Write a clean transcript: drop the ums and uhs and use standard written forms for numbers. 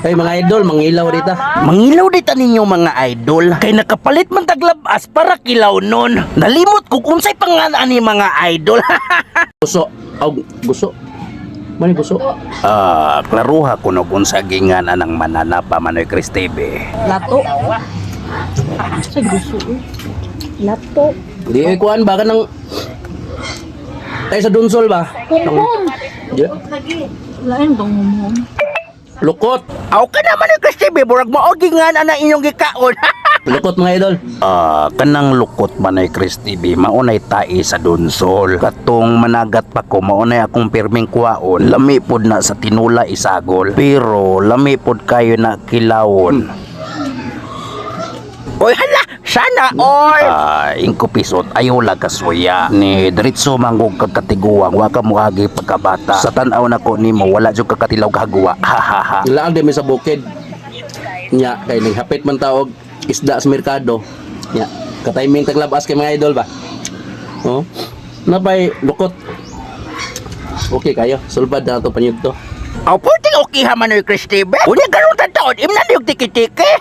Hey mga idol, mangilaw dita. Mangilaw dita ninyo mga idol. Kay nakapalit man taglabas para kilaw nun. Nalimot ko kung sa'y pangalan ni mga idol. Gusto. Aw, gusto. Mani gusto. Klaruha ko no kung sa gingan anang mananapa Manoy Cristebe. Lato. Sa gusto eh. Lato. Di ay kuan baka nang tayo sa dunsol ba? Humhum. Yeah. Lain tong humhum. Lukot. Aw ka na Manoy Cristebe, burag mo o gingan ana inyong gikaon. Lukot mga idol. Kanang lukot Manoy Cristebe, maunay tai sa dunsol. Katong managat pa ko, maunay akong pirming kuwaon. Lami pod na sa tinula isagol. Pero lami pod kayo na kilawon. Oy hala, sana oy. Ingko pisot ayaw lang kasuya. Ni diretso manggog kagkatiguang wa ka muagi pagkabata. Sa tan-aw nako nimo wala jud kakatilaw kagwa. Ha ha ha. Laag din mi sa bukid. Nya kay naghapit man taog isda sa merkado. Nya ka-timing taglabas kay mga idol ba? Oh. Napay lukot. Okay kayo, sulbad na to panyud to. Aw puting okay ha Manoy Cristebe. Unya karon taon imna yung tiki-tiki.